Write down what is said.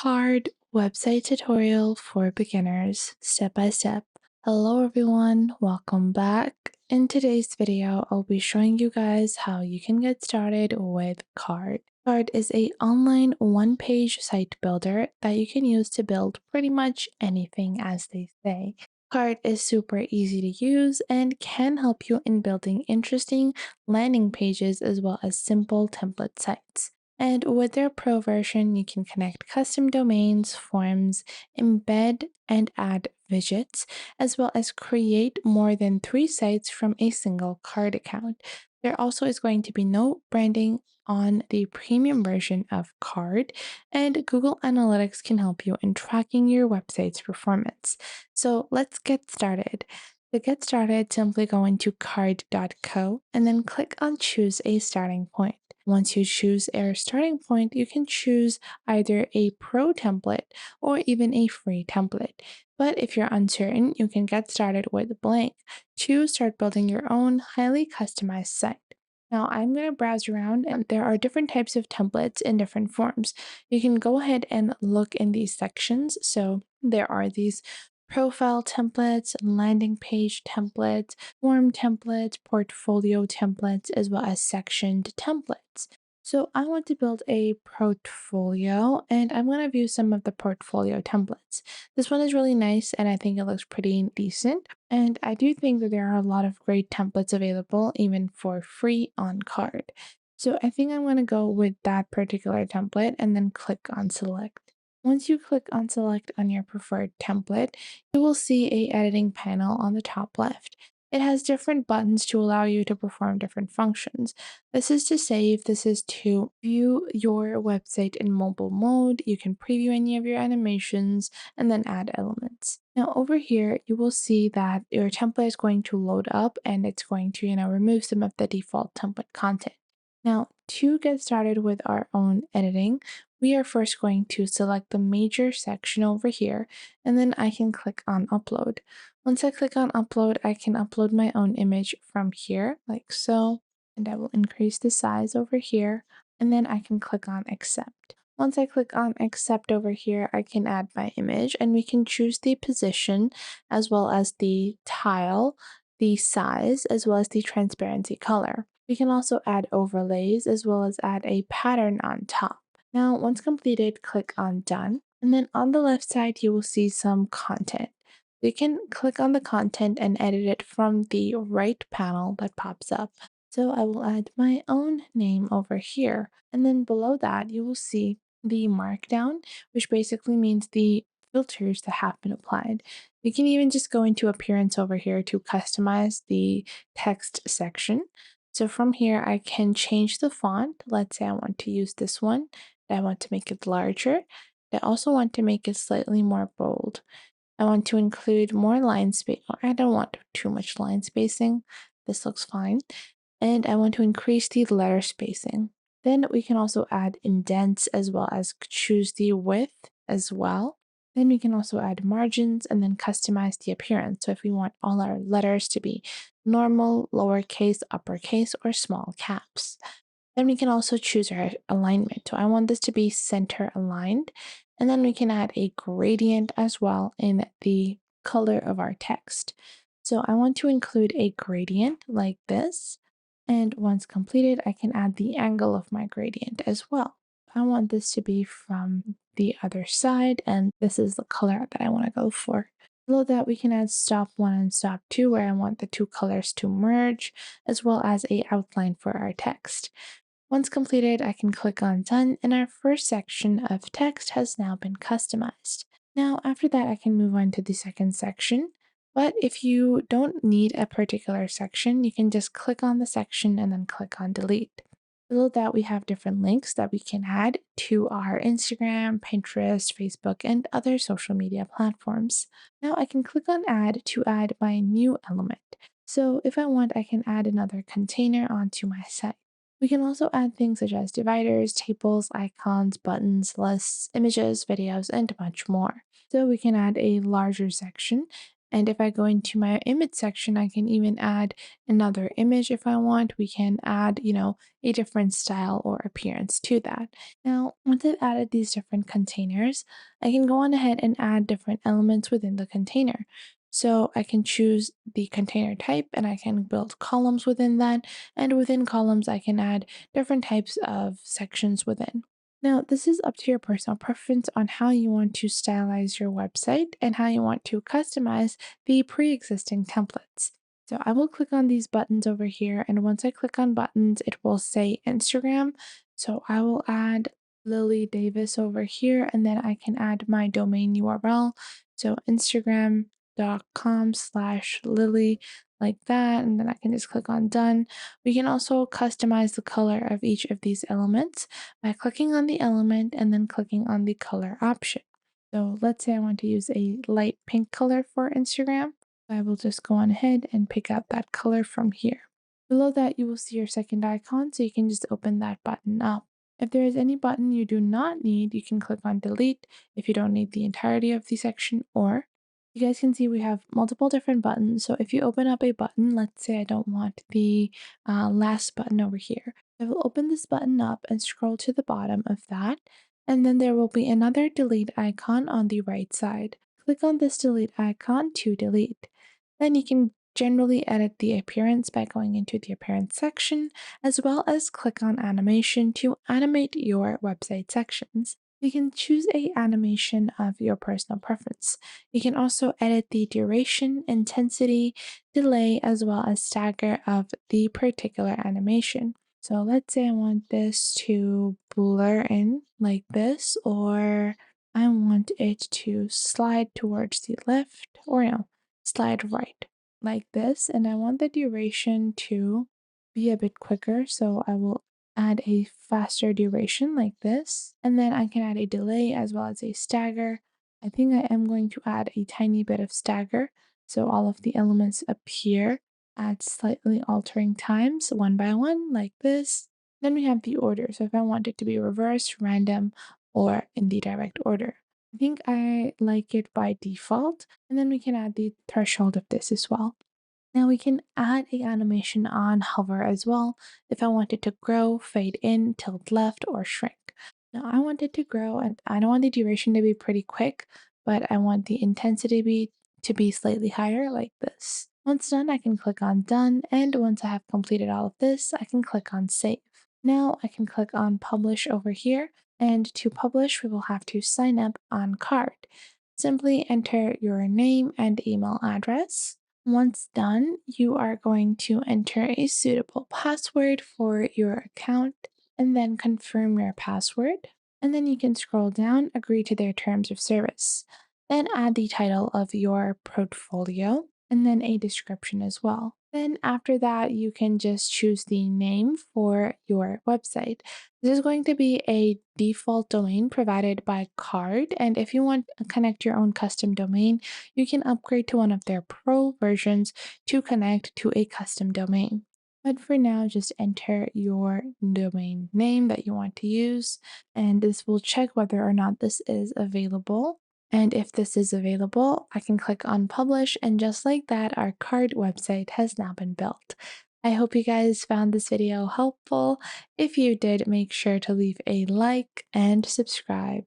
Card website tutorial for beginners, step by step. Hello everyone, welcome back. In today's video, I'll be showing you guys how you can get started with Card. Card is a online one-page site builder that you can use to build pretty much anything, as they say. Card is super easy to use and can help you in building interesting landing pages as well as simple template sites. And with their Pro version, you can connect custom domains, forms, embed and add widgets, as well as create more than 3 sites from a single card account. There also is going to be no branding on the premium version of Card, and Google Analytics can help you in tracking your website's performance. So let's get started. To get started, simply go into card.co and then click on Choose a Starting Point. Once you choose a starting point, you can choose either a pro template or even a free template. But if you're uncertain, you can get started with blank to start building your own highly customized site. Now, I'm going to browse around and there are different types of templates in different forms. You can go ahead and look in these sections. So there are these profile templates, landing page templates, form templates, portfolio templates, as well as sectioned templates. So I want to build a portfolio and I'm going to view some of the portfolio templates. This one is really nice and I think it looks pretty decent. And I do think that there are a lot of great templates available even for free on Card. So I think I'm going to go with that particular template and then click on select. Once you click on select on your preferred template, you will see a editing panel on the top left. It has different buttons to allow you to perform different functions. This is to save, this is to view your website in mobile mode. You can preview any of your animations and then add elements. Now over here, you will see that your template is going to load up and it's going to, remove some of the default template content. Now, to get started with our own editing, we are first going to select the major section over here, and then I can click on upload. Once I click on upload, I can upload my own image from here, like so, and I will increase the size over here, and then I can click on accept. Once I click on accept over here, I can add my image and we can choose the position as well as the tile, the size, as well as the transparency color. We can also add overlays as well as add a pattern on top. Now, once completed, click on Done. And then on the left side, you will see some content. You can click on the content and edit it from the right panel that pops up. So I will add my own name over here. And then below that, you will see the markdown, which basically means the filters that have been applied. You can even just go into appearance over here to customize the text section. So from here, I can change the font. Let's say I want to use this one. I want to make it larger. I also want to make it slightly more bold. I want to include more line space. I don't want too much line spacing. This looks fine. And I want to increase the letter spacing. Then we can also add indents as well as choose the width as well. Then we can also add margins and then customize the appearance. So if we want all our letters to be normal, lowercase, uppercase, or small caps. Then we can also choose our alignment. So I want this to be center aligned. And then we can add a gradient as well in the color of our text. So I want to include a gradient like this. And once completed, I can add the angle of my gradient as well. I want this to be from the other side, and this is the color that I want to go for. Below that, we can add stop 1 and stop 2, where I want the two colors to merge, as well as a outline for our text. Once completed, I can click on Done, and our first section of text has now been customized. Now, after that, I can move on to the second section. But if you don't need a particular section, you can just click on the section and then click on Delete. Below that, we have different links that we can add to our Instagram, Pinterest, Facebook, and other social media platforms. Now I can click on Add to add my new element. So if I want, I can add another container onto my site. We can also add things such as dividers, tables, icons, buttons, lists, images, videos, and much more. So we can add a larger section And if I go into my image section, I can even add another image if I want. We can add, a different style or appearance to that. Now, once I've added these different containers, I can go on ahead and add different elements within the container. So I can choose the container type and I can build columns within that. And within columns, I can add different types of sections within. Now, this is up to your personal preference on how you want to stylize your website and how you want to customize the pre-existing templates. So I will click on these buttons over here, and once I click on buttons, it will say Instagram. So I will add Lily Davis over here, and then I can add my domain URL. So Instagram.com/Lily, like that, and then I can just click on done. We can also customize the color of each of these elements by clicking on the element and then clicking on the color option. So let's say I want to use a light pink color for Instagram. I will just go on ahead and pick out that color from here. Below that, you will see your second icon, so you can just open that button up. If there is any button you do not need, you can click on delete if you don't need the entirety of the section, or you guys can see we have multiple different buttons. So if you open up a button, let's say I don't want the last button over here, I will open this button up and scroll to the bottom of that, and then there will be another delete icon on the right side. Click on this delete icon to delete. Then you can generally edit the appearance by going into the appearance section, as well as click on animation to animate your website sections. You can choose a animation of your personal preference. You can also edit the duration, intensity, delay, as well as stagger of the particular animation. So let's say I want this to blur in like this, or I want it to slide towards the left, or no, slide right like this. And I want the duration to be a bit quicker. So I will add a faster duration like this. And then I can add a delay as well as a stagger. I think I am going to add a tiny bit of stagger. So all of the elements appear at slightly altering times one by one like this. Then we have the order. So if I want it to be reverse, random, or in the direct order. I think I like it by default. And then we can add the threshold of this as well. Now we can add a animation on hover as well if I want it to grow, fade in, tilt left, or shrink. Now I want it to grow and I don't want the duration to be pretty quick, but I want the intensity to be slightly higher like this. Once done, I can click on done, and once I have completed all of this, I can click on save. Now I can click on publish over here, and to publish, we will have to sign up on card. Simply enter your name and email address. Once done, you are going to enter a suitable password for your account and then confirm your password. And then you can scroll down, agree to their terms of service. Then add the title of your portfolio and then a description as well. Then after that, you can just choose the name for your website. This is going to be a default domain provided by Card. And if you want to connect your own custom domain, you can upgrade to one of their pro versions to connect to a custom domain. But for now, just enter your domain name that you want to use, and this will check whether or not this is available. And if this is available, I can click on publish, and just like that, our card website has now been built. I hope you guys found this video helpful. If you did, make sure to leave a like and subscribe.